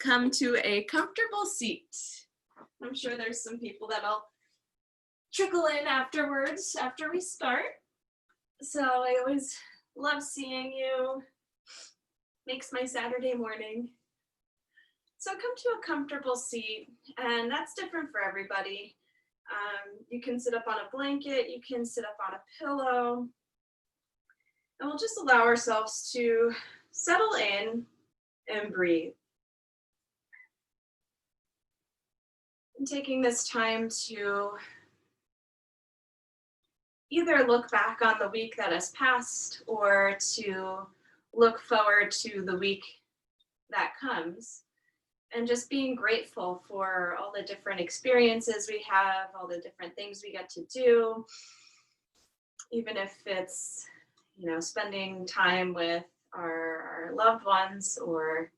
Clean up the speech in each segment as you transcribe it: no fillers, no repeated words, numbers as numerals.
come to a comfortable seat. I'm sure there's some people that'll trickle in afterwards after we start. So I always love seeing you. Makes my Saturday morning. So come to a comfortable seat, and that's different for everybody. You can sit up on a blanket, you can sit up on a pillow, and we'll just allow ourselves to settle in and breathe. And taking this time to either look back on the week that has passed or to look forward to the week that comes. And just being grateful for all the different experiences we have, all the different things we get to do, even if it's, spending time with our loved ones or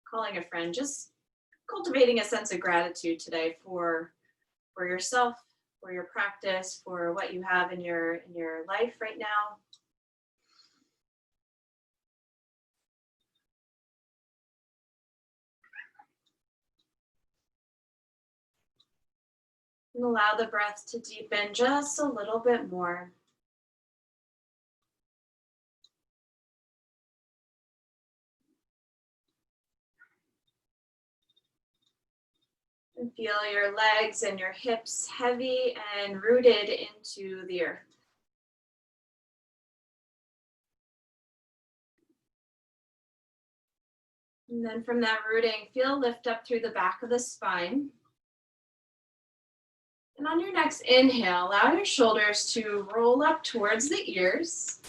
calling a friend, just cultivating a sense of gratitude today for yourself, for your practice, for what you have in your life right now. And allow the breath to deepen just a little bit more. And feel your legs and your hips heavy and rooted into the earth. And then from that rooting, feel lift up through the back of the spine. And on your next inhale, allow your shoulders to roll up towards the ears.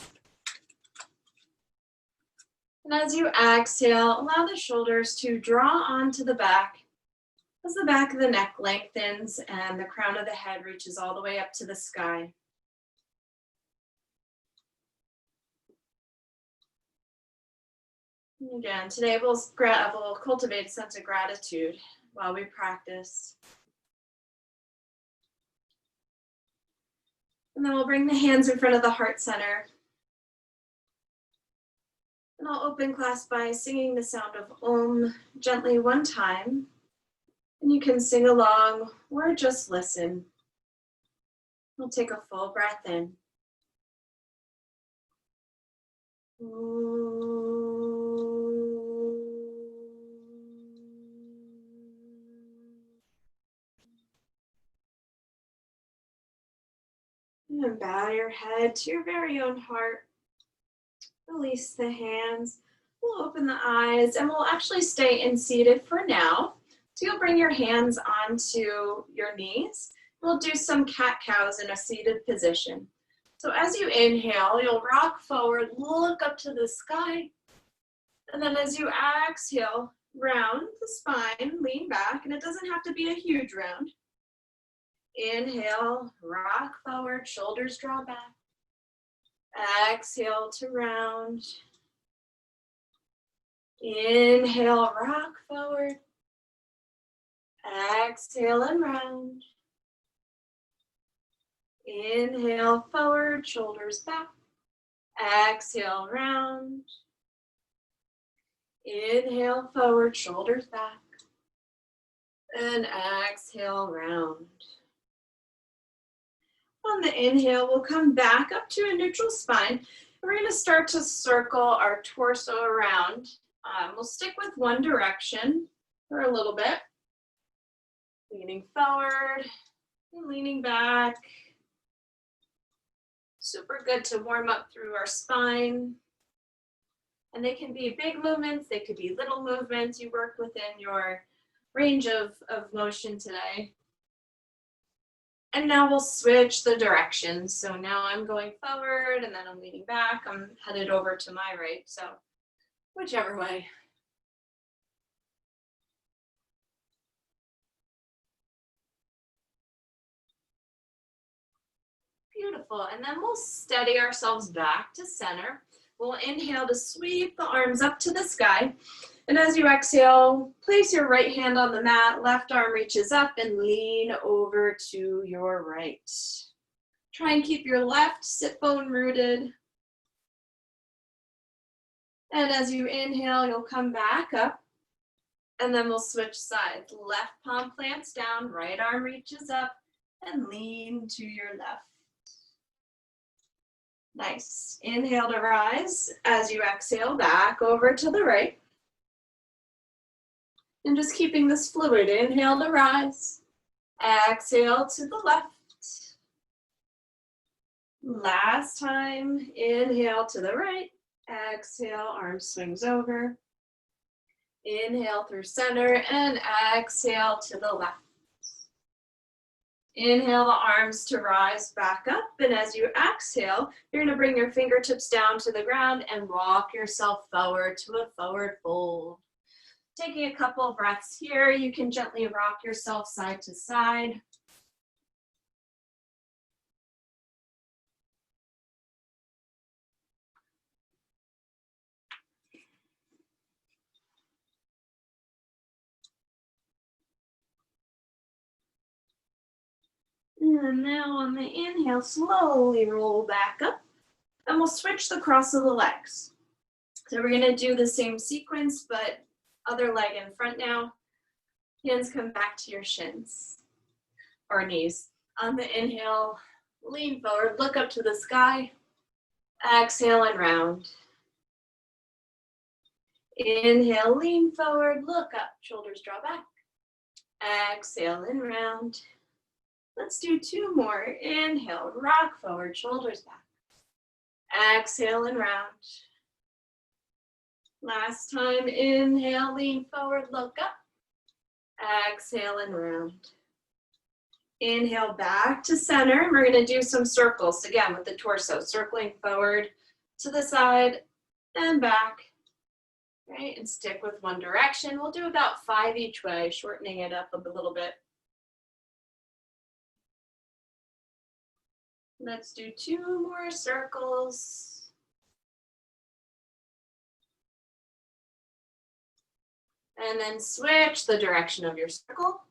And as you exhale, allow the shoulders to draw onto the back as the back of the neck lengthens and the crown of the head reaches all the way up to the sky. And again, today we'll cultivate a sense of gratitude while we practice. And then we'll bring the hands in front of the heart center. And I'll open class by singing the sound of Om gently one time. And you can sing along or just listen. We'll take a full breath in. And bow your head to your very own heart. Release the hands. We'll open the eyes and we'll actually stay in seated for now. So you'll bring your hands onto your knees. We'll do some cat-cows in a seated position. So as you inhale, you'll rock forward, look up to the sky. And then as you exhale, round the spine, lean back, and it doesn't have to be a huge round. Inhale, rock forward, shoulders draw back. Exhale to round. Inhale, rock forward. Exhale and round. Inhale, forward, shoulders back. Exhale, round. Inhale, forward, shoulders back. And exhale, round. On the inhale, we'll come back up to a neutral spine. We're going to start to circle our torso around. We'll stick with one direction for a little bit. Leaning forward and leaning back. Super good to warm up through our spine. And they can be big movements, they could be little movements. You work within your range of motion today. And now we'll switch the directions. So now I'm going forward and then I'm leaning back. I'm headed over to my right, so whichever way. Beautiful, and then we'll steady ourselves back to center. We'll inhale to sweep the arms up to the sky. And as you exhale, place your right hand on the mat, left arm reaches up and lean over to your right. Try and keep your left sit bone rooted. And as you inhale, you'll come back up. And then we'll switch sides. Left palm plants down, right arm reaches up, and lean to your left. Nice. Inhale to rise. As you exhale, back over to the right. And just keeping this fluid. Inhale to rise. Exhale to the left. Last time. Inhale to the right. Exhale, arm swings over. Inhale through center and exhale to the left. Inhale the arms to rise back up, and as you exhale, you're going to bring your fingertips down to the ground and walk yourself forward to a forward fold. Taking a couple breaths here, you can gently rock yourself side to side. And now on the inhale, slowly roll back up, and we'll switch the cross of the legs. So we're going to do the same sequence, but other leg in front now. Hands come back to your shins or knees. On the inhale, lean forward, look up to the sky. Exhale and round. Inhale, lean forward, look up, shoulders draw back. Exhale and round. Let's do two more. Inhale, rock forward, shoulders back. Exhale and round. Last time, inhale, lean forward, look up. Exhale and round. Inhale back to center. We're going to do some circles again with the torso, circling forward to the side and back. Right, and stick with one direction. We'll do about 5 each way, shortening it up a little bit. Let's do 2 more circles. And then switch the direction of your circle.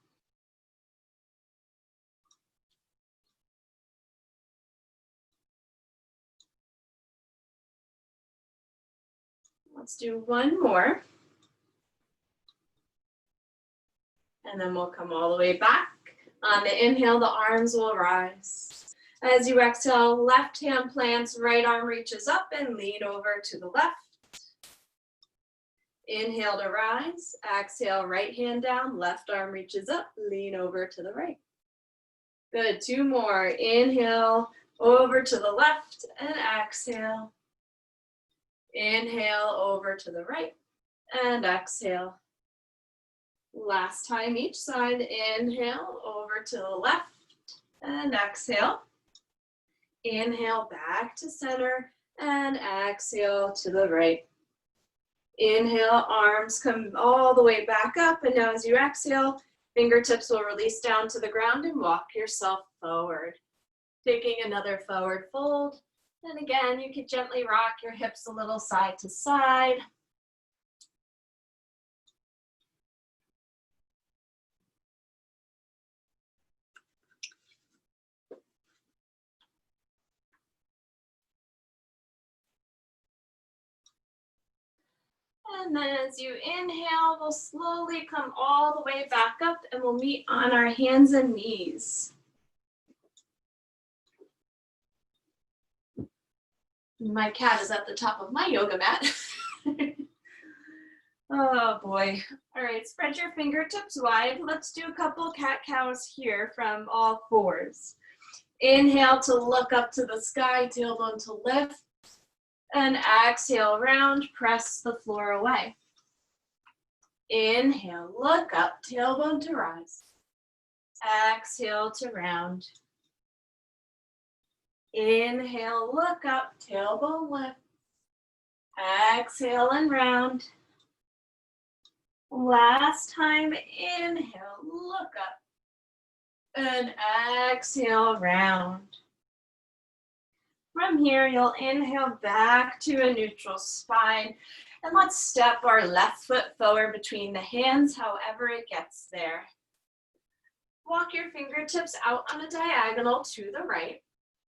Let's do 1 more. And then we'll come all the way back. On the inhale, the arms will rise. As you exhale, left hand plants, right arm reaches up and lean over to the left. Inhale to rise. Exhale, right hand down, left arm reaches up, lean over to the right. Good, 2 more. Inhale, over to the left and exhale. Inhale, over to the right and exhale. Last time each side. Inhale, over to the left and exhale. Inhale back to center and exhale to the right. Inhale, arms come all the way back up, and now as you exhale, fingertips will release down to the ground and walk yourself forward. Taking another forward fold, and again, you can gently rock your hips a little side to side. And then as you inhale, we'll slowly come all the way back up and we'll meet on our hands and knees. My cat is at the top of my yoga mat. Oh boy. All right, spread your fingertips wide. Let's do a couple cat-cows here from all fours. Inhale to look up to the sky, tailbone to lift. And exhale, round, press the floor away. Inhale, look up, tailbone to rise. Exhale to round. Inhale, look up, tailbone lift. Exhale and round. Last time, inhale, look up. And exhale, round. From here, you'll inhale back to a neutral spine. And let's step our left foot forward between the hands, however it gets there. Walk your fingertips out on a diagonal to the right.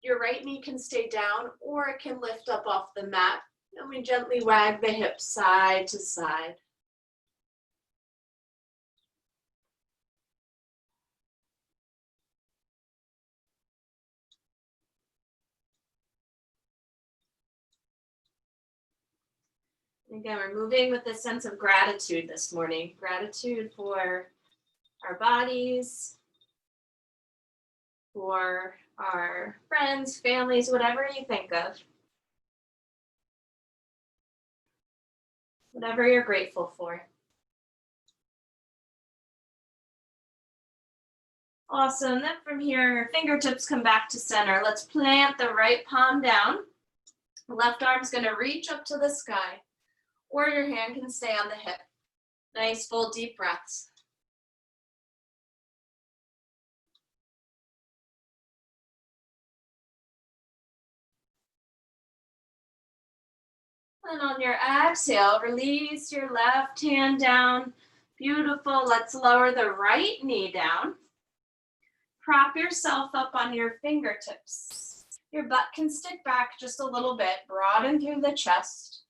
Your right knee can stay down or it can lift up off the mat. And we gently wag the hips side to side. Again, we're moving with a sense of gratitude this morning. Gratitude for our bodies, for our friends, families, whatever you think of. Whatever you're grateful for. Awesome. Then from here, fingertips come back to center. Let's plant the right palm down. The left arm's going to reach up to the sky, or your hand can stay on the hip. Nice, full, deep breaths. And on your exhale, release your left hand down. Beautiful. Let's lower the right knee down. Prop yourself up on your fingertips. Your butt can stick back just a little bit, broaden through the chest.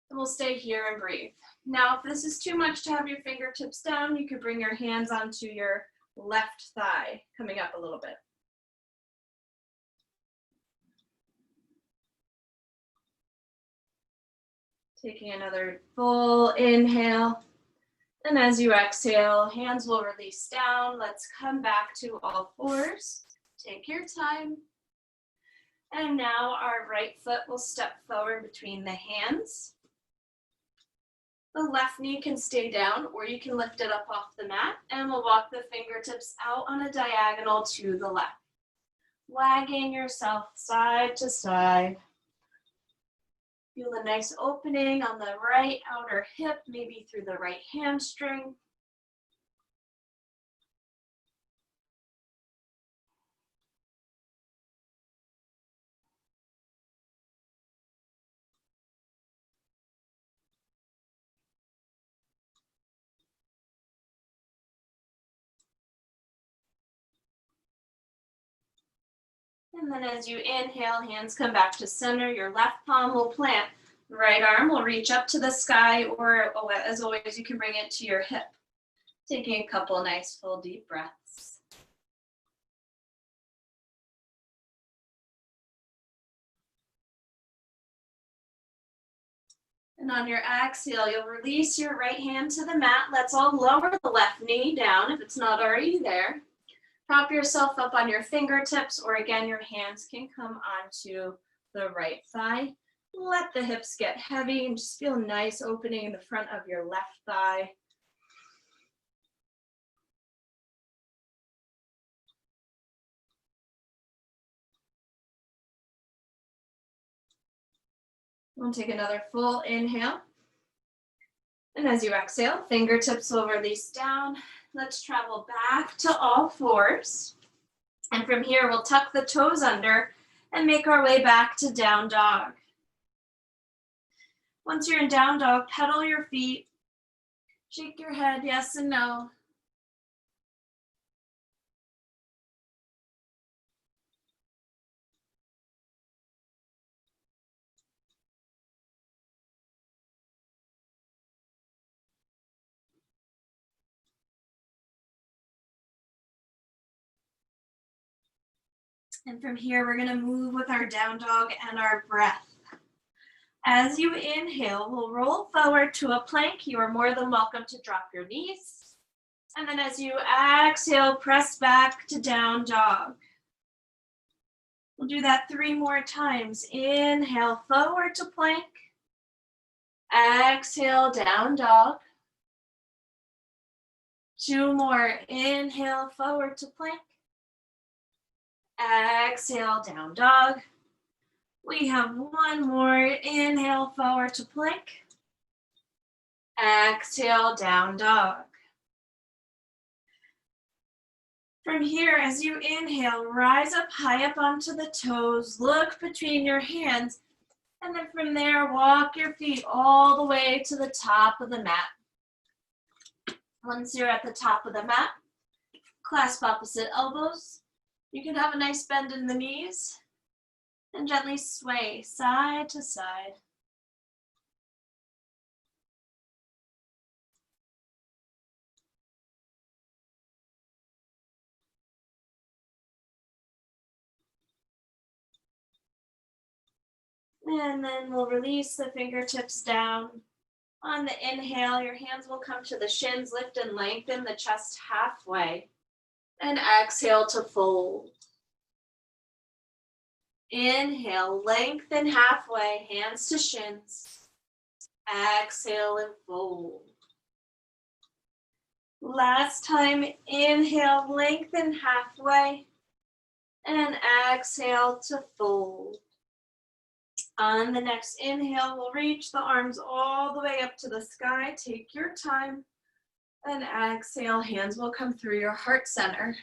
And we'll stay here and breathe. Now, if this is too much to have your fingertips down, you could bring your hands onto your left thigh, coming up a little bit. Taking another full inhale. And as you exhale, hands will release down. Let's come back to all fours. Take your time. And now our right foot will step forward between the hands. The left knee can stay down, or you can lift it up off the mat, and we'll walk the fingertips out on a diagonal to the left. Wagging yourself side to side. Feel a nice opening on the right outer hip, maybe through the right hamstring. And then as you inhale, hands come back to center. Your left palm will plant. Right arm will reach up to the sky, or as always, you can bring it to your hip. Taking a couple nice full deep breaths. And on your exhale, you'll release your right hand to the mat. Let's all lower the left knee down if it's not already there. Prop yourself up on your fingertips, or again, your hands can come onto the right thigh. Let the hips get heavy and just feel nice opening in the front of your left thigh. We'll take another full inhale. And as you exhale, fingertips will release down. Let's travel back to all fours. And from here, we'll tuck the toes under and make our way back to down dog. Once you're in down dog, pedal your feet. Shake your head, yes and no. And from here, we're gonna move with our down dog and our breath. As you inhale, we'll roll forward to a plank. You are more than welcome to drop your knees. And then as you exhale, press back to down dog. We'll do that 3 more times. Inhale, forward to plank. Exhale, down dog. 2 more. Inhale, forward to plank. Exhale, down dog. We have 1 more. Inhale, forward to plank. Exhale, down dog. From here, as you inhale, rise up high up onto the toes, look between your hands, and then from there, walk your feet all the way to the top of the mat. Once you're at the top of the mat, clasp opposite elbows. You can have a nice bend in the knees and gently sway side to side. And then we'll release the fingertips down. On the inhale, your hands will come to the shins, lift and lengthen the chest halfway. And exhale to fold. Inhale, lengthen halfway, hands to shins. Exhale and fold. Last time, inhale, lengthen halfway. And exhale to fold. On the next inhale, we'll reach the arms all the way up to the sky. Take your time. And exhale, hands will come through your heart center.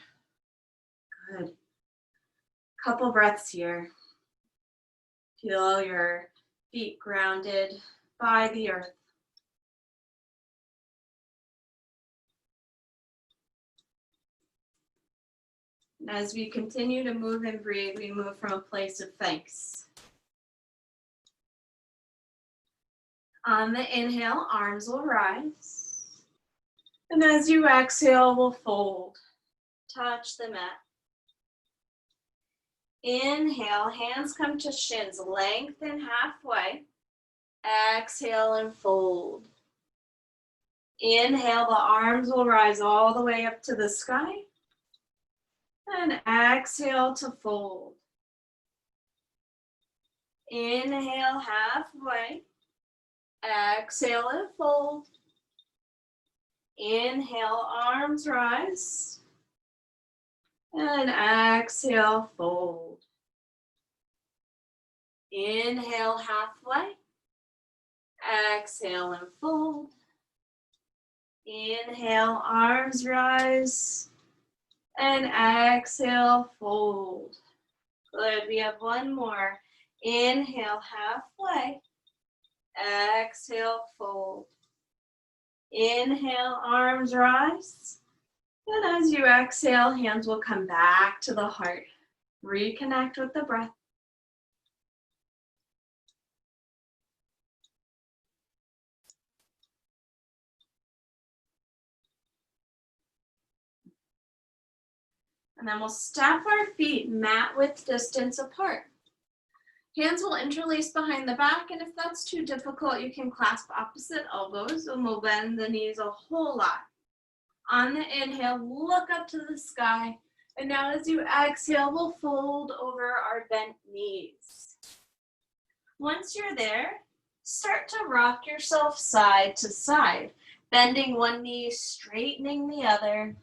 Good. Couple breaths here. Feel your feet grounded by the earth. And as we continue to move and breathe, we move from a place of thanks. On the inhale, arms will rise. And as you exhale, we'll fold. Touch the mat. Inhale, hands come to shins, lengthen halfway. Exhale and fold. Inhale, the arms will rise all the way up to the sky. And exhale to fold. Inhale halfway. Exhale and fold. Inhale, arms rise. And exhale, fold. Inhale halfway. Exhale and fold. Inhale, arms rise. And exhale, fold. Good, we have one more. Inhale halfway. Exhale, fold. Inhale, arms rise. And as you exhale, hands will come back to the heart. Reconnect with the breath. And then we'll step our feet mat width distance apart. Hands will interlace behind the back, and if that's too difficult, you can clasp opposite elbows, and we'll bend the knees a whole lot. On the inhale, look up to the sky, and now as you exhale, we'll fold over our bent knees. Once you're there, start to rock yourself side to side, bending one knee, straightening the other.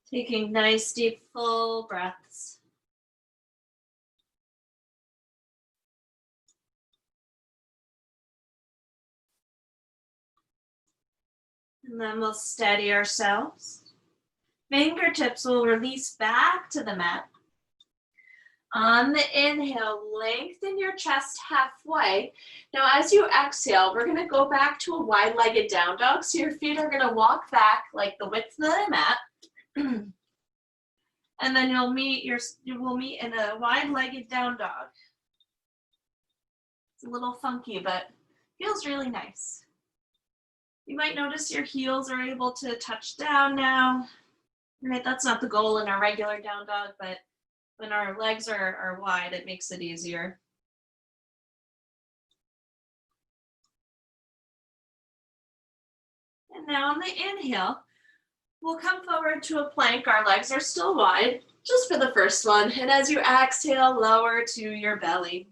Taking nice, deep, full breaths. And then we'll steady ourselves. Fingertips will release back to the mat. On the inhale, lengthen your chest halfway. Now as you exhale, we're going to go back to a wide-legged down dog. So your feet are going to walk back like the width of the mat. And then you will meet in a wide-legged down dog. It's a little funky, but feels really nice. You might notice your heels are able to touch down now. Right, that's not the goal in our regular down dog, but when our legs are wide, it makes it easier. And now on the inhale, we'll come forward to a plank. Our legs are still wide, just for the first one. And as you exhale, lower to your belly.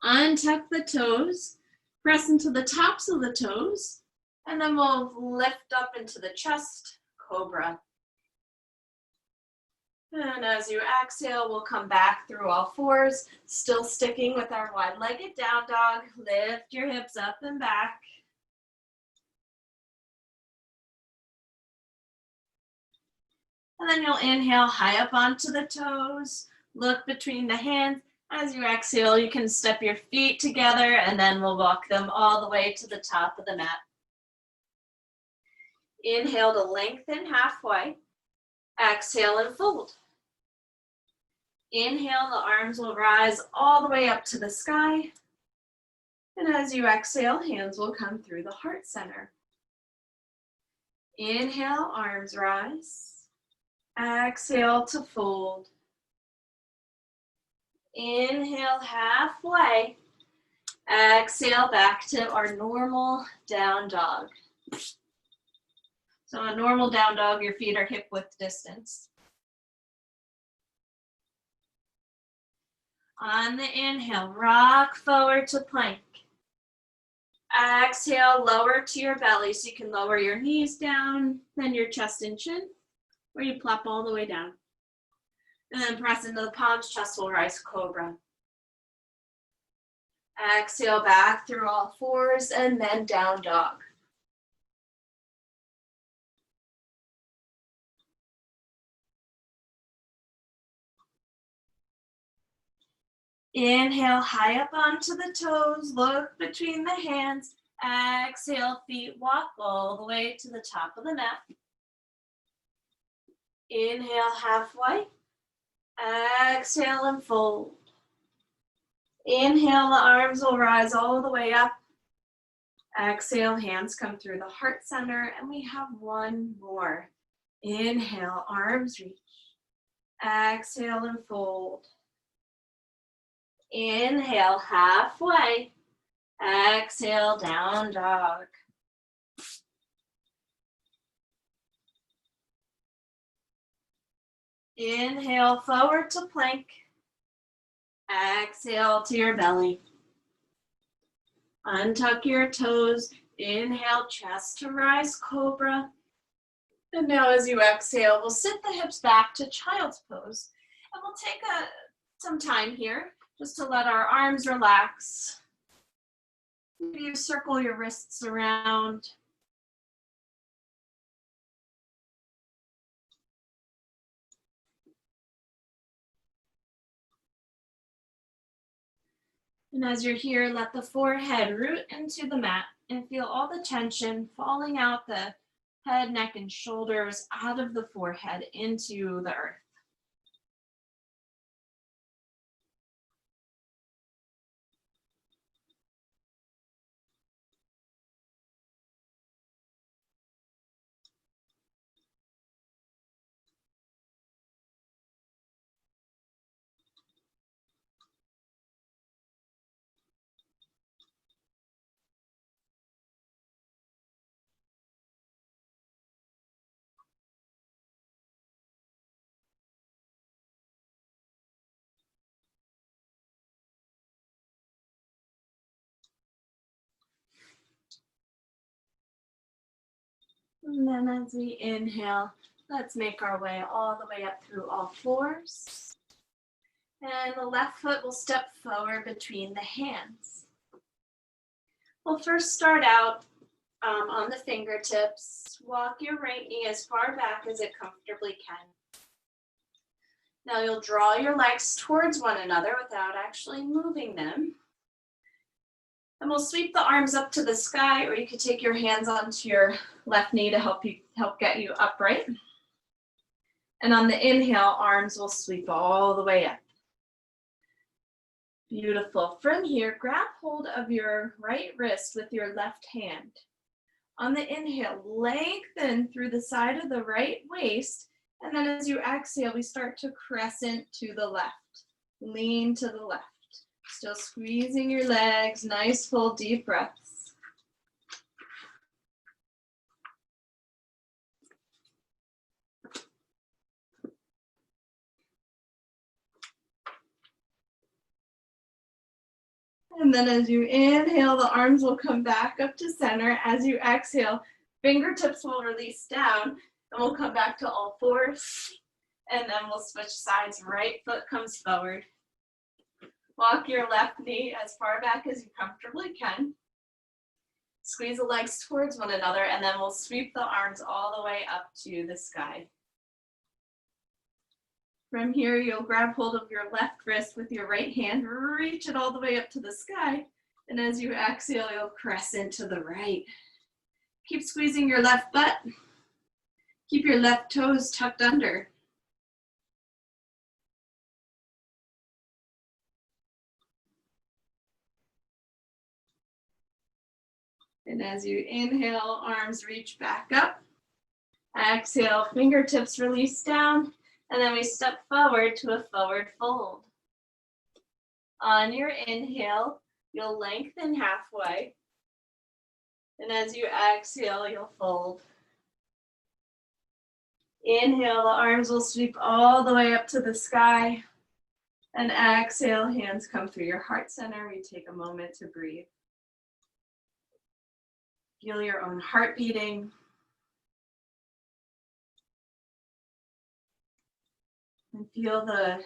Untuck the toes, press into the tops of the toes, and then we'll lift up into the chest, cobra. And as you exhale, we'll come back through all fours, still sticking with our wide-legged down dog. Lift your hips up and back. And then you'll inhale high up onto the toes, look between the hands. As you exhale, you can step your feet together, and then we'll walk them all the way to the top of the mat. Inhale to lengthen halfway. Exhale and fold. Inhale, the arms will rise all the way up to the sky. And as you exhale, hands will come through the heart center. Inhale, arms rise. Exhale to fold. Inhale, halfway. Exhale, back to our normal down dog. So a normal down dog, your feet are hip width distance. On the inhale, rock forward to plank. Exhale, lower to your belly so you can lower your knees down, then your chest and chin, or you plop all the way down. And then press into the palms, chest will rise, cobra. Exhale, back through all fours, and then down dog. Inhale, high up onto the toes, look between the hands. Exhale, feet walk all the way to the top of the mat. Inhale, halfway. Exhale and fold. Inhale, the arms will rise all the way up. Exhale, hands come through the heart center, and we have one more. Inhale, arms reach. Exhale and fold. Inhale, halfway. Exhale, down dog. Inhale, forward to plank. Exhale to your belly. Untuck your toes. Inhale, chest to rise, cobra. And now as you exhale, we'll sit the hips back to child's pose. And we'll take some time here just to let our arms relax. Maybe you circle your wrists around. And as you're here, let the forehead root into the mat and feel all the tension falling out the head, neck, and shoulders out of the forehead into the earth. And then as we inhale, let's make our way all the way up through all fours. And the left foot will step forward between the hands. We'll first start out on the fingertips. Walk your right knee as far back as it comfortably can. Now you'll draw your legs towards one another without actually moving them. And we'll sweep the arms up to the sky, or you could take your hands onto your left knee to help get you upright. And on the inhale, arms will sweep all the way up. Beautiful. From here, grab hold of your right wrist with your left hand. On the inhale, lengthen through the side of the right waist. And then as you exhale, we start to crescent to the left. Lean to the left. Still squeezing your legs, nice full deep breaths. And then as you inhale, the arms will come back up to center. As you exhale, fingertips will release down, and we'll come back to all fours. And then we'll switch sides. Right foot comes forward. Walk your left knee as far back as you comfortably can. Squeeze the legs towards one another, and then we'll sweep the arms all the way up to the sky. From here, you'll grab hold of your left wrist with your right hand, reach it all the way up to the sky, and as you exhale, you'll crescent to the right. Keep squeezing your left butt. Keep your left toes tucked under. And as you inhale, arms reach back up. Exhale, fingertips release down. And then we step forward to a forward fold. On your inhale, you'll lengthen halfway. And as you exhale, you'll fold. Inhale, the arms will sweep all the way up to the sky. And exhale, hands come through your heart center. We take a moment to breathe. Feel your own heart beating. And feel the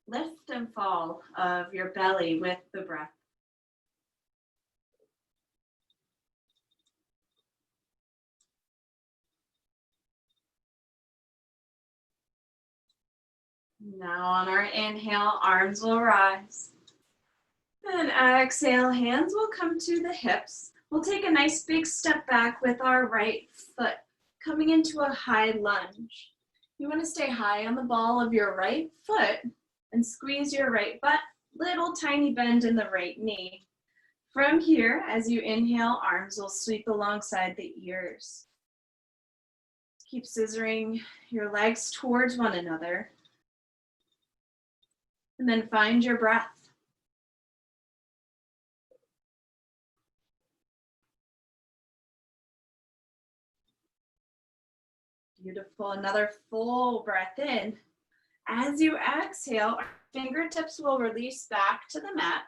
lift and fall of your belly with the breath. Now on our inhale, arms will rise. And exhale, hands will come to the hips. We'll take a nice big step back with our right foot, coming into a high lunge. You want to stay high on the ball of your right foot and squeeze your right butt, little tiny bend in the right knee. From here, as you inhale, arms will sweep alongside the ears. Keep scissoring your legs towards one another. And then find your breath. Beautiful. Another full breath in. As you exhale, our fingertips will release back to the mat.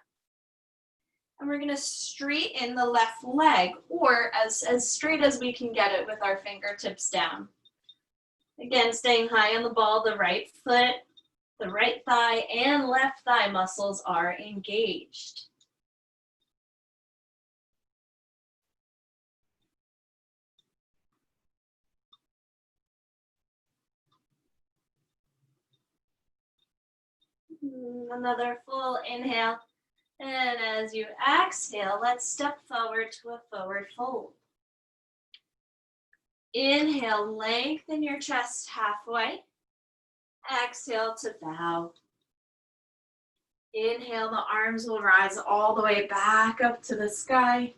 And we're going to straighten the left leg, or as straight as we can get it with our fingertips down. Again, staying high on the ball, the right foot, the right thigh and left thigh muscles are engaged. Another full inhale. And as you exhale, let's step forward to a forward fold. Inhale, lengthen your chest halfway. Exhale to bow. Inhale, the arms will rise all the way back up to the sky.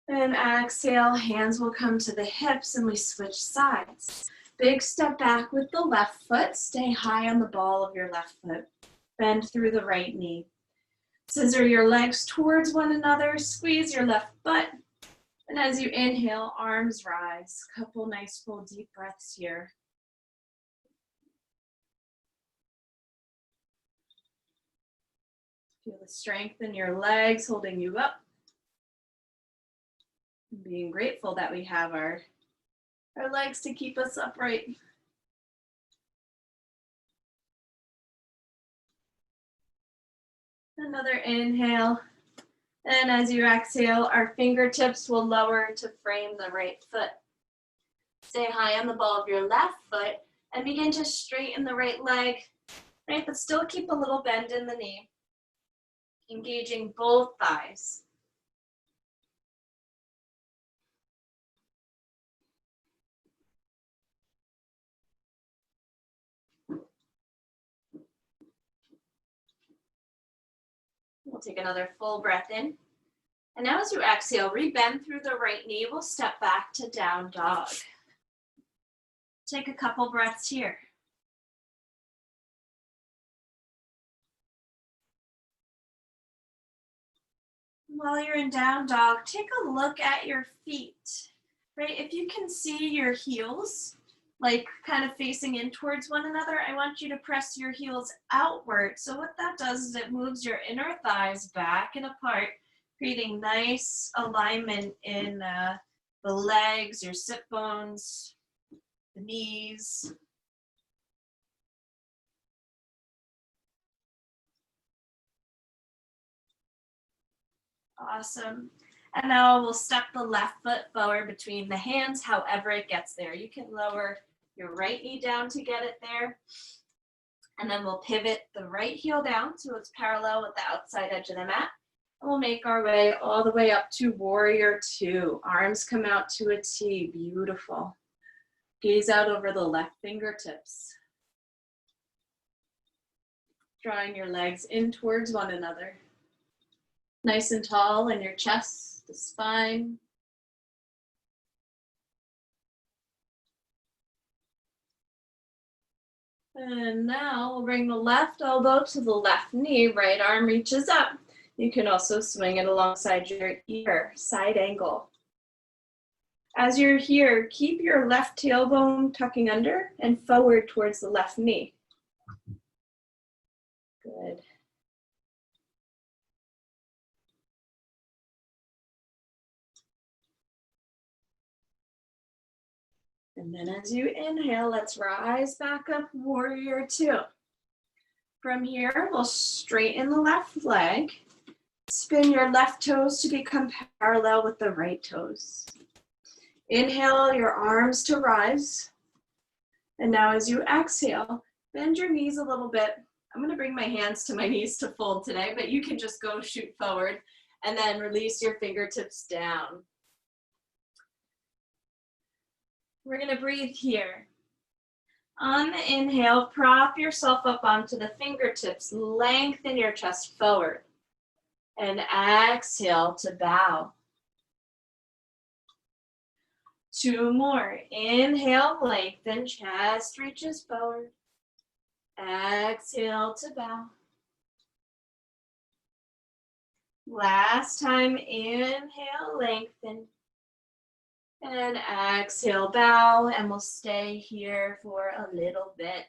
And exhale, hands will come to the hips and we switch sides. Big step back with the left foot. Stay high on the ball of your left foot. Bend through the right knee. Scissor your legs towards one another. Squeeze your left butt. And as you inhale, arms rise. Couple nice full deep breaths here. Feel the strength in your legs holding you up. Being grateful that we have our legs to keep us upright. Another inhale. And as you exhale, our fingertips will lower to frame the right foot. Stay high on the ball of your left foot and begin to straighten the right leg, right? But still keep a little bend in the knee. Engaging both thighs. We'll take another full breath in. And now as you exhale, rebend through the right knee. We'll step back to down dog. Take a couple breaths here. While you're in down dog, take a look at your feet, right? If you can see your heels, like kind of facing in towards one another, I want you to press your heels outward. So what that does is it moves your inner thighs back and apart, creating nice alignment in the legs, your sit bones, the knees. Awesome. And now we'll step the left foot forward between the hands, however it gets there. You can lower your right knee down to get it there. And then we'll pivot the right heel down so it's parallel with the outside edge of the mat. And we'll make our way all the way up to warrior two. Arms come out to a T. Beautiful. Gaze out over the left fingertips. Drawing your legs in towards one another. Nice and tall in your chest, the spine. And now we'll bring the left elbow to the left knee, right arm reaches up. You can also swing it alongside your ear, side angle. As you're here, keep your left tailbone tucking under and forward towards the left knee. Good. And then as you inhale, let's rise back up, warrior two. From here, we'll straighten the left leg. Spin your left toes to become parallel with the right toes. Inhale your arms to rise. And now as you exhale, bend your knees a little bit. I'm gonna bring my hands to my knees to fold today, but you can just go shoot forward and then release your fingertips down. We're gonna breathe here. On the inhale, prop yourself up onto the fingertips, lengthen your chest forward. And exhale to bow. Two more. Inhale, lengthen, chest reaches forward. Exhale to bow. Last time, inhale, lengthen. And exhale, bow, and we'll stay here for a little bit.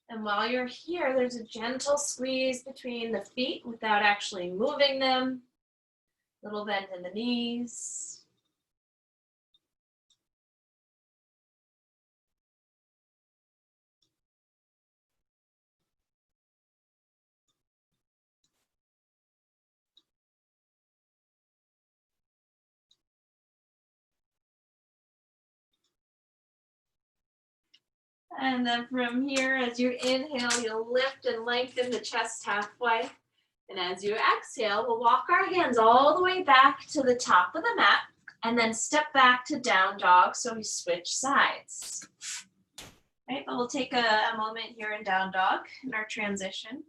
And while you're here, there's a gentle squeeze between the feet without actually moving them. Little bend in the knees. And then from here, as you inhale, you'll lift and lengthen the chest halfway. And as you exhale, we'll walk our hands all the way back to the top of the mat and then step back to down dog so we switch sides. Right, but we'll take a moment here in down dog in our transition.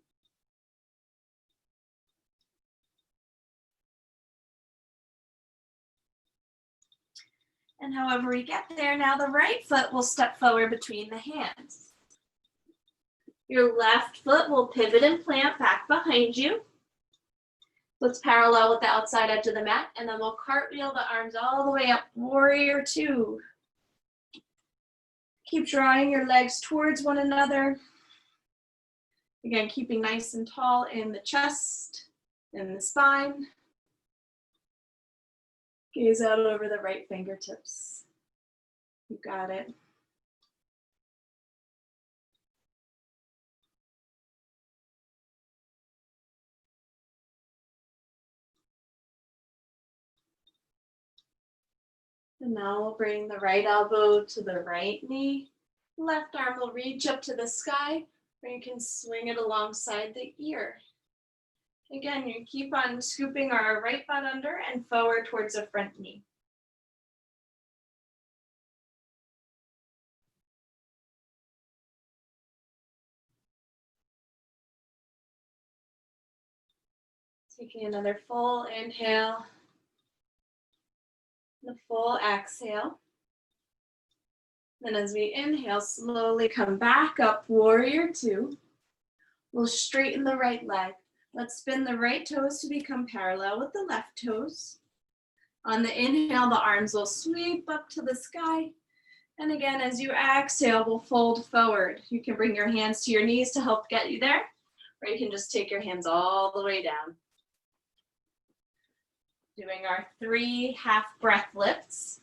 And however we get there, now the right foot will step forward between the hands. Your left foot will pivot and plant back behind you. Let's parallel with the outside edge of the mat, and then we'll cartwheel the arms all the way up, warrior two. Keep drawing your legs towards one another. Again, keeping nice and tall in the chest, in the spine. Gaze out over the right fingertips. You got it. And now we'll bring the right elbow to the right knee. Left arm will reach up to the sky, or you can swing it alongside the ear. Again, you keep on scooping our right butt under and forward towards the front knee. Taking another full inhale, and a full exhale. Then as we inhale, slowly come back up, warrior two. We'll straighten the right leg. Let's spin the right toes to become parallel with the left toes. On the inhale, the arms will sweep up to the sky. And again, as you exhale, we'll fold forward. You can bring your hands to your knees to help get you there, or you can just take your hands all the way down. Doing our 3 half breath lifts.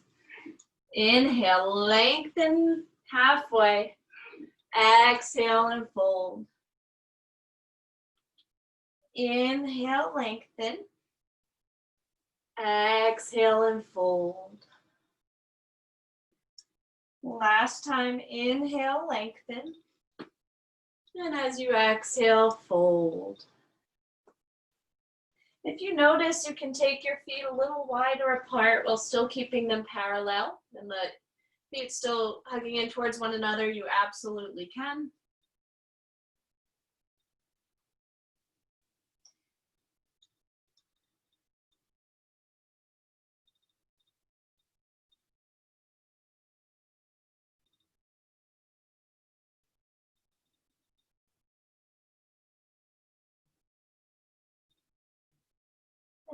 Inhale, lengthen halfway. Exhale and fold. Inhale, lengthen. Exhale and fold. Last time, inhale, lengthen. And as you exhale, fold. If you notice, you can take your feet a little wider apart while still keeping them parallel, and the feet still hugging in towards one another. You absolutely can.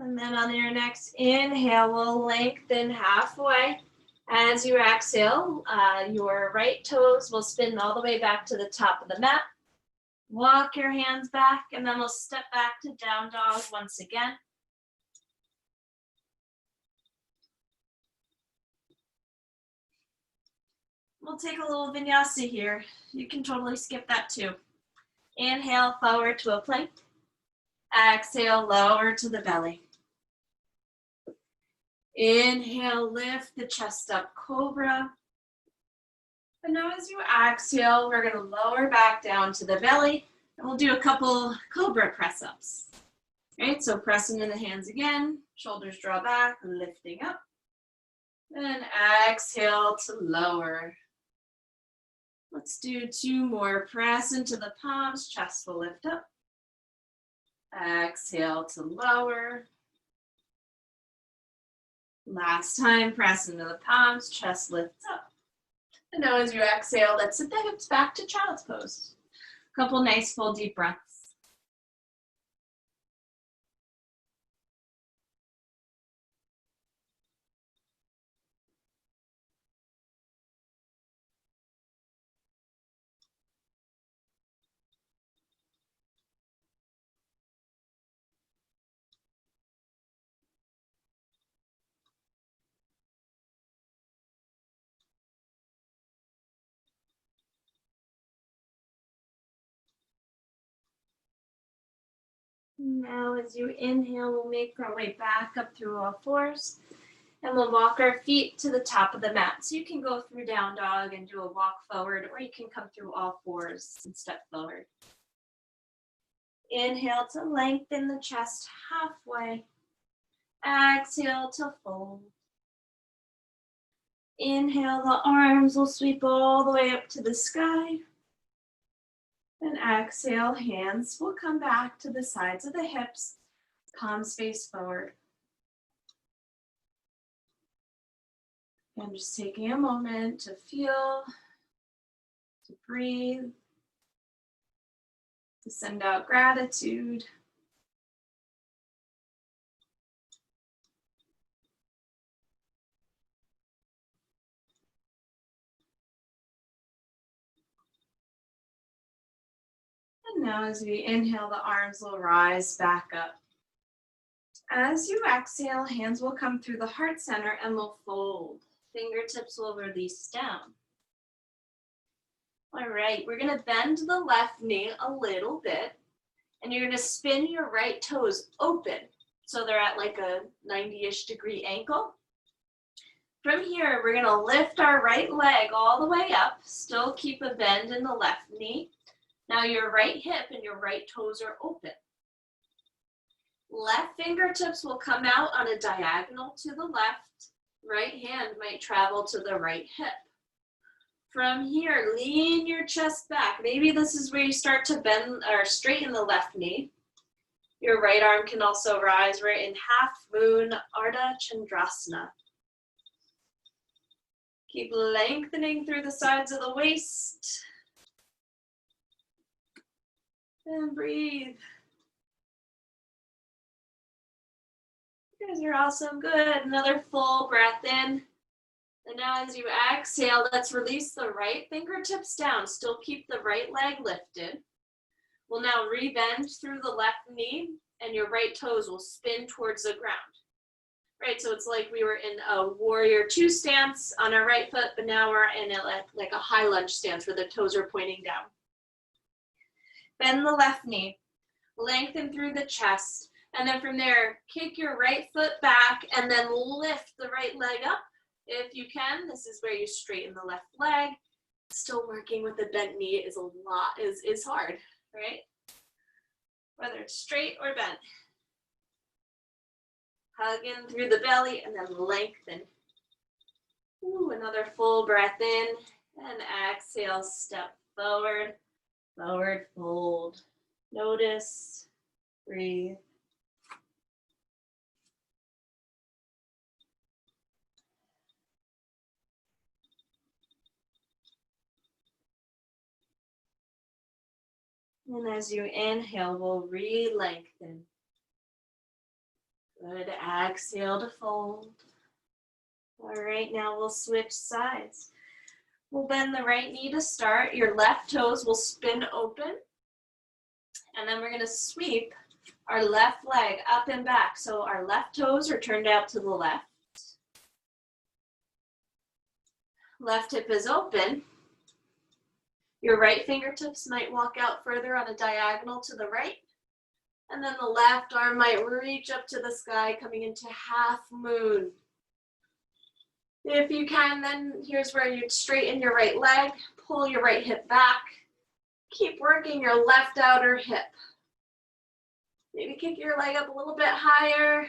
And then on your next inhale, we'll lengthen halfway. As you exhale, your right toes will spin all the way back to the top of the mat. Walk your hands back, and then we'll step back to down dog once again. We'll take a little vinyasa here. You can totally skip that too. Inhale, forward to a plank. Exhale, lower to the belly. Inhale, lift the chest up, cobra. And now as you exhale, we're going to lower back down to the belly, and we'll do a couple cobra press-ups. Right, so pressing in the hands again, shoulders draw back, lifting up. Then exhale to lower. Let's do 2 more. Press into the palms, chest will lift up. Exhale to lower. Last time, press into the palms, chest lifts up. And now as you exhale, let's sit the hips back to child's pose. Couple nice full deep breaths. Now as you inhale, we'll make our way back up through all fours. And we'll walk our feet to the top of the mat. So you can go through down dog and do a walk forward, or you can come through all fours and step forward. Inhale to lengthen the chest halfway. Exhale to fold. Inhale, the arms will sweep all the way up to the sky. And exhale, hands will come back to the sides of the hips, palms face forward. And just taking a moment to feel, to breathe, to send out gratitude. And now as we inhale, the arms will rise back up. As you exhale, hands will come through the heart center and will fold. Fingertips will release down. All right, we're gonna bend the left knee a little bit, and you're gonna spin your right toes open. So they're at like a 90-ish degree angle. From here, we're gonna lift our right leg all the way up, still keep a bend in the left knee. Now your right hip and your right toes are open. Left fingertips will come out on a diagonal to the left. Right hand might travel to the right hip. From here, lean your chest back. Maybe this is where you start to bend or straighten the left knee. Your right arm can also rise. We're in half moon Ardha Chandrasana. Keep lengthening through the sides of the waist. And breathe. You guys are awesome. Good. Another full breath in. And now as you exhale, let's release the right fingertips down. Still keep the right leg lifted. We'll now rebend through the left knee, and your right toes will spin towards the ground. Right, so it's like we were in a warrior 2 stance on our right foot, but now we're in like a high lunge stance where the toes are pointing down. Bend the left knee, lengthen through the chest, and then from there, kick your right foot back and then lift the right leg up. If you can, this is where you straighten the left leg. Still working with the bent knee is is hard, right? Whether it's straight or bent. Hug in through the belly and then lengthen. Ooh, another full breath in and exhale, step forward, forward fold. Notice, breathe. And as you inhale, we'll re-lengthen. Good. Exhale to fold. All right, now we'll switch sides. We'll bend the right knee to start. Your left toes will spin open. And then we're going to sweep our left leg up and back. So our left toes are turned out to the left. Left hip is open. Your right fingertips might walk out further on a diagonal to the right. And then the left arm might reach up to the sky, coming into half moon. If you can, then here's where you'd straighten your right leg, pull your right hip back. Keep working your left outer hip. Maybe kick your leg up a little bit higher.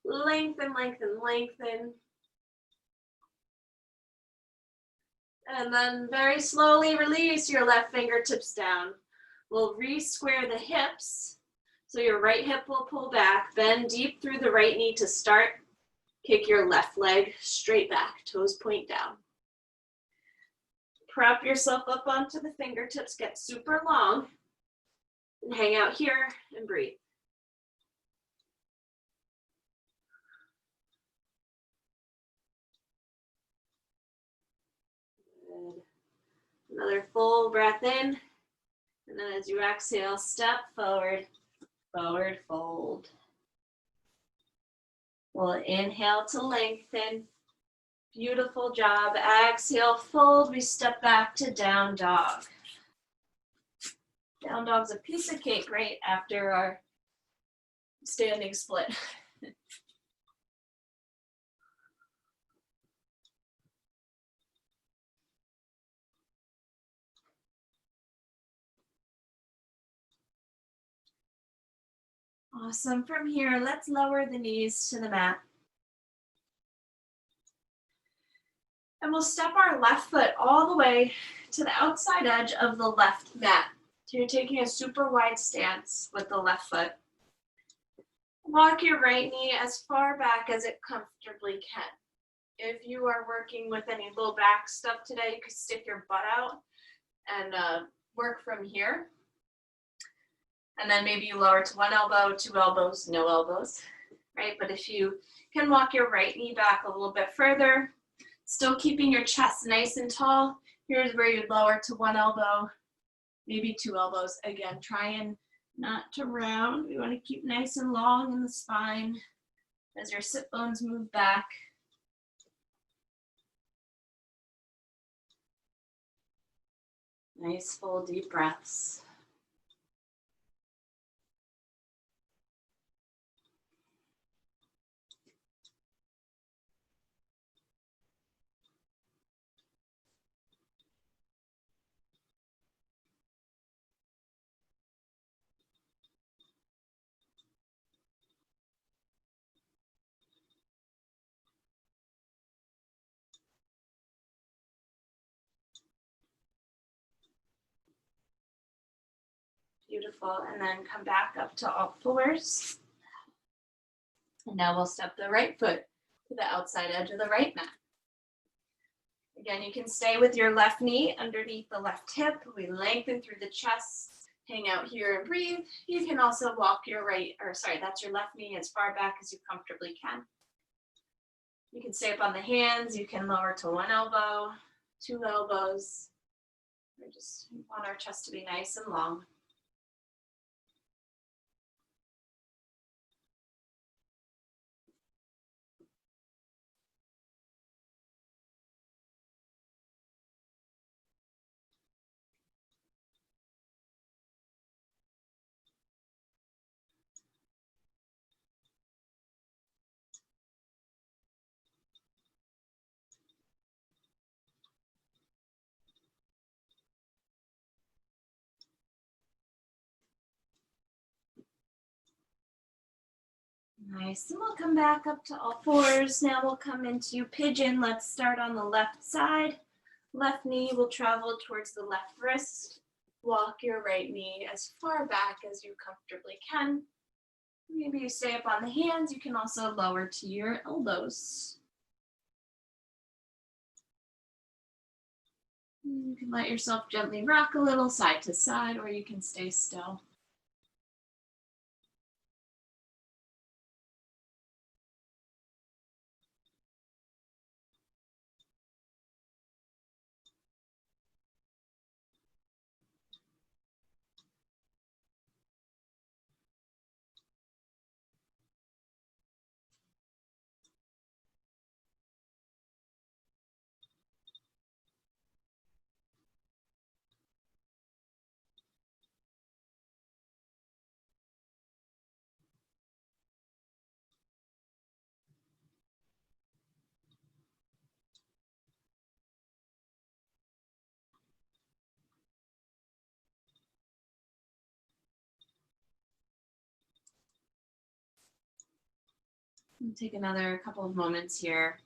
Lengthen, lengthen, lengthen. And then very slowly release your left fingertips down. We'll re-square the hips. So your right hip will pull back. Bend deep through the right knee to start. Kick your left leg straight back. Toes point down. Prop yourself up onto the fingertips. Get super long. And hang out here and breathe. Good. Another full breath in. And then as you exhale, step forward, forward fold. We'll inhale to lengthen. Beautiful job. Exhale, fold. We step back to down dog. Down dog's a piece of cake right after our standing split. Awesome. From here, let's lower the knees to the mat. And we'll step our left foot all the way to the outside edge of the left mat. So you're taking a super wide stance with the left foot. Walk your right knee as far back as it comfortably can. If you are working with any low back stuff today, you could stick your butt out and work from here. And then maybe you lower to one elbow, two elbows, no elbows, right? But if you can walk your right knee back a little bit further, still keeping your chest nice and tall, here's where you lower to one elbow, maybe two elbows. Again, trying not to round. We want to keep nice and long in the spine as your sit bones move back. Nice full deep breaths. Beautiful. And then come back up to all fours. And now we'll step the right foot to the outside edge of the right mat. Again, you can stay with your left knee underneath the left hip. We lengthen through the chest, hang out here and breathe. You can also walk your that's your left knee as far back as you comfortably can. You can stay up on the hands. You can lower to one elbow, two elbows. We just want our chest to be nice and long. Nice, and we'll come back up to all fours. Now we'll come into pigeon. Let's start on the left side. Left knee will travel towards the left wrist. Walk your right knee as far back as you comfortably can. Maybe you stay up on the hands. You can also lower to your elbows. You can let yourself gently rock a little side to side, or you can stay still. And take another couple of moments here.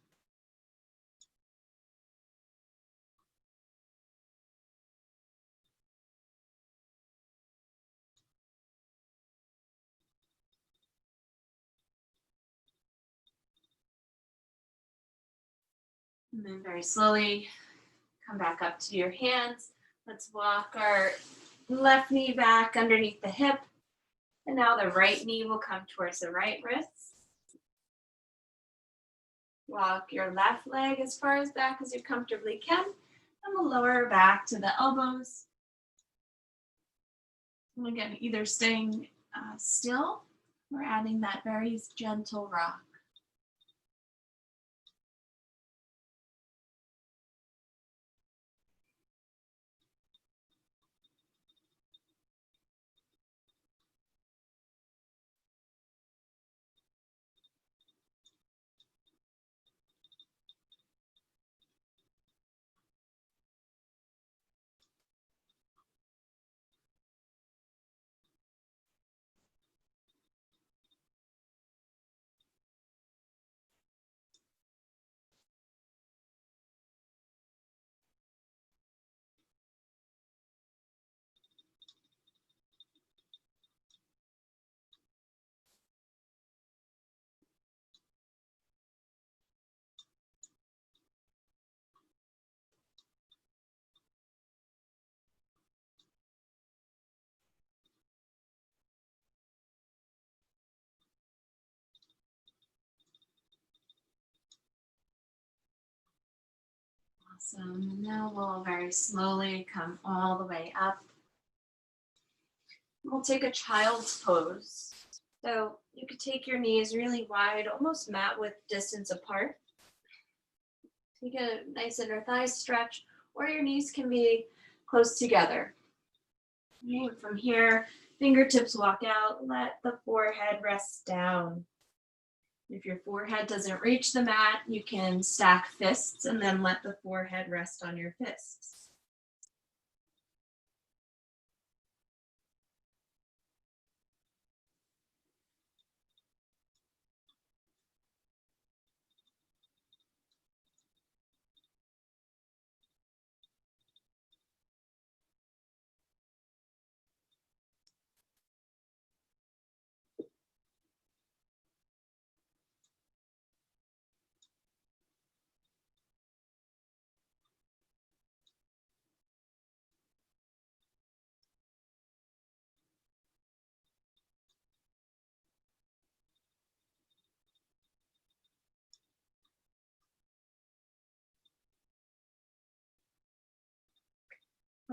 And then very slowly come back up to your hands. Let's walk our left knee back underneath the hip. And now the right knee will come towards the right wrist. Walk your left leg as far as back as you comfortably can. And we'll lower back to the elbows. And again, either staying still or adding that very gentle rock. Awesome. And now we'll very slowly come all the way up. We'll take a child's pose. So you could take your knees really wide, almost mat width distance apart. Take a nice inner thigh stretch, or your knees can be close together. And from here, fingertips walk out, let the forehead rest down. If your forehead doesn't reach the mat, you can stack fists and then let the forehead rest on your fists.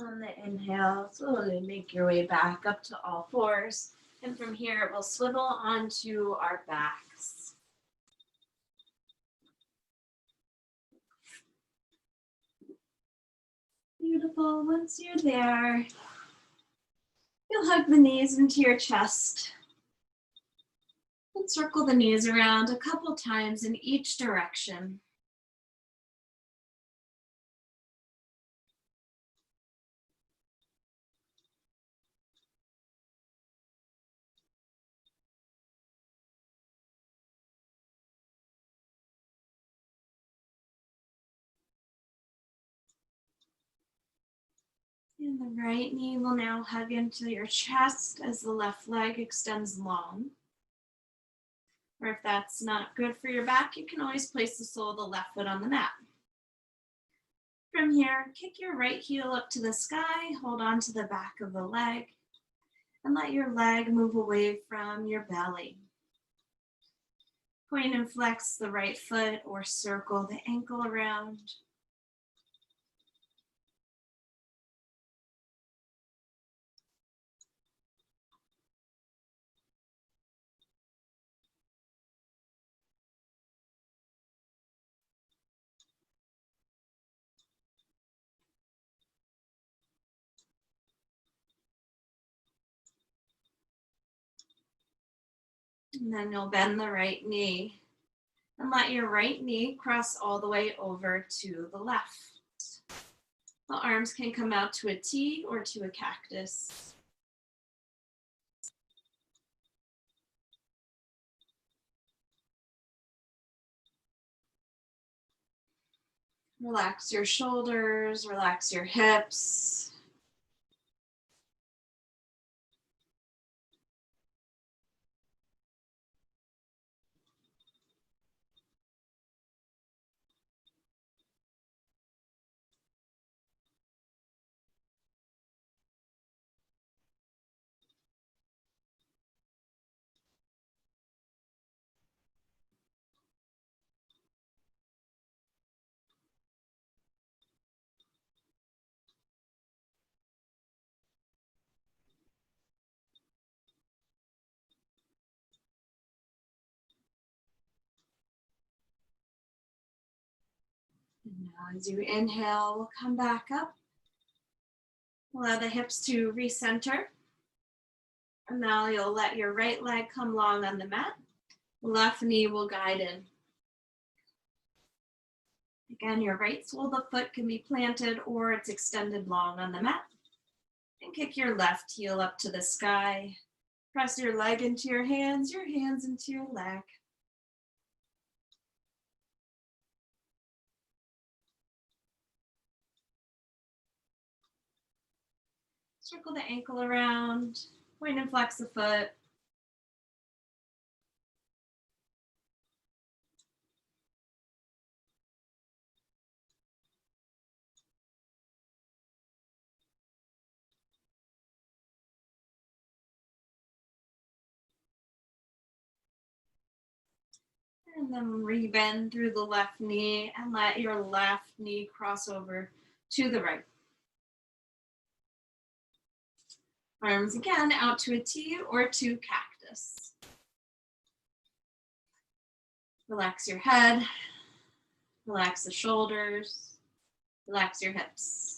On the inhale, slowly make your way back up to all fours. And from here, we'll swivel onto our backs. Beautiful. Once you're there, you'll hug the knees into your chest and circle the knees around a couple times in each direction. And the right knee will now hug into your chest as the left leg extends long. Or if that's not good for your back, you can always place the sole of the left foot on the mat. From here, kick your right heel up to the sky, hold on to the back of the leg, and let your leg move away from your belly. Point and flex the right foot or circle the ankle around. And then you'll bend the right knee and let your right knee cross all the way over to the left. The arms can come out to a T or to a cactus. Relax your shoulders, relax your hips. And now as you inhale, we'll come back up. Allow the hips to recenter. And now you'll let your right leg come long on the mat. Left knee will guide in. Again, your right sole of the foot can be planted or it's extended long on the mat. And kick your left heel up to the sky. Press your leg into your hands into your leg. Circle the ankle around, point and flex the foot. And then rebend through the left knee and let your left knee cross over to the right. Arms again out to a T or to cactus. Relax your head, relax the shoulders, relax your hips.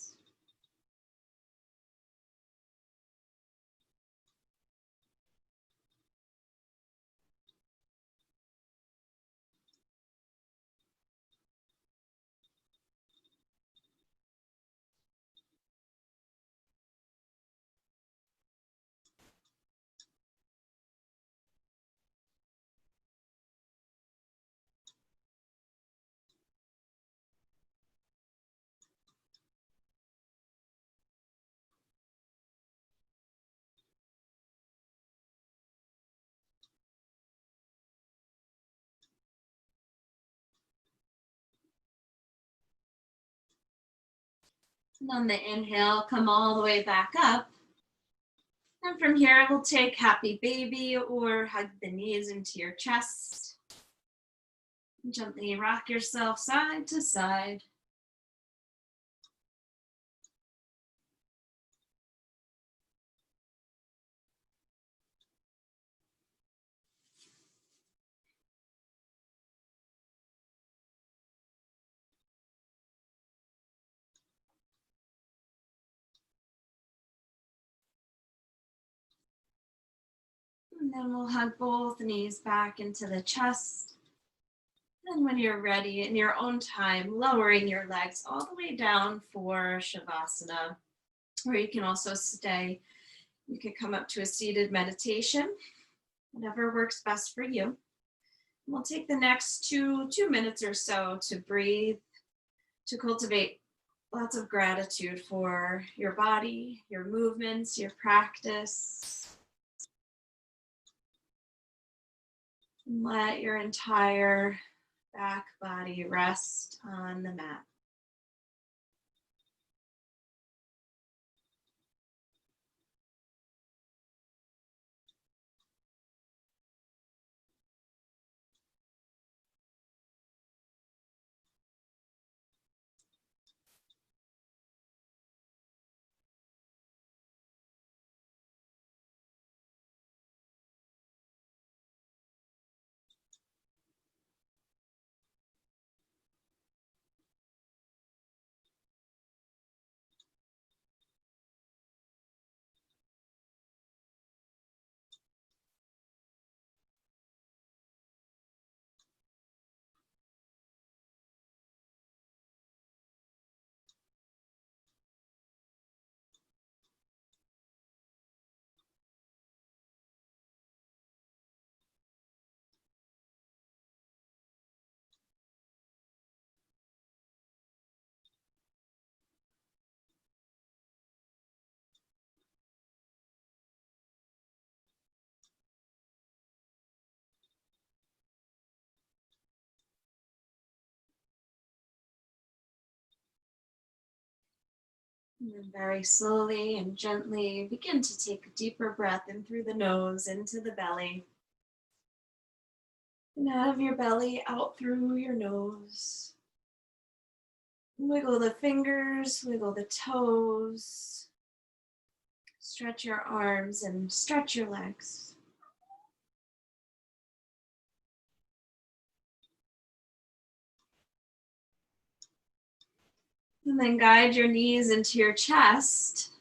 And on the inhale, come all the way back up. And from here, we'll take happy baby or hug the knees into your chest. Gently rock yourself side to side. And then we'll hug both knees back into the chest. And when you're ready, in your own time, lowering your legs all the way down for Shavasana, or you can also stay. You can come up to a seated meditation, whatever works best for you. We'll take the next two minutes or so to breathe, to cultivate lots of gratitude for your body, your movements, your practice. And let your entire back body rest on the mat. And then very slowly and gently begin to take a deeper breath in through the nose into the belly. And out of your belly, out through your nose. Wiggle the fingers, wiggle the toes. Stretch your arms and stretch your legs. And then guide your knees into your chest.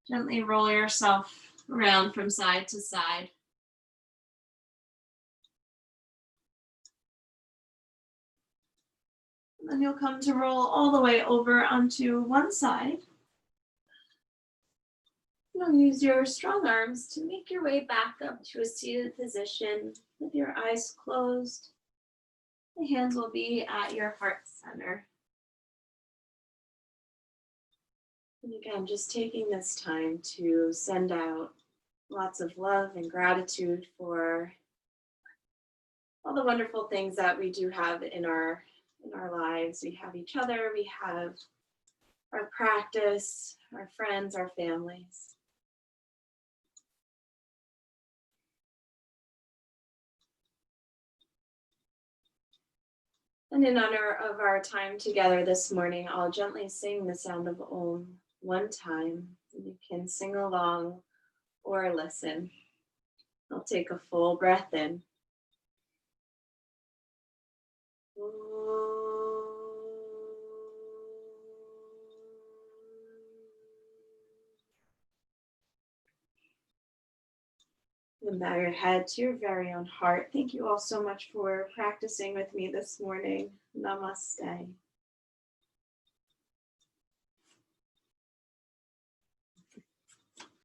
Gently roll yourself around from side to side. And then you'll come to roll all the way over onto one side. You'll use your strong arms to make your way back up to a seated position with your eyes closed. The hands will be at your heart center. And again, just taking this time to send out lots of love and gratitude for all the wonderful things that we do have in our lives. We have each other, we have our practice, our friends, our families. And in honor of our time together this morning, I'll gently sing the sound of Om one time. You can sing along or listen. I'll take a full breath in. And bow your head to your very own heart. Thank you all so much for practicing with me this morning. Namaste.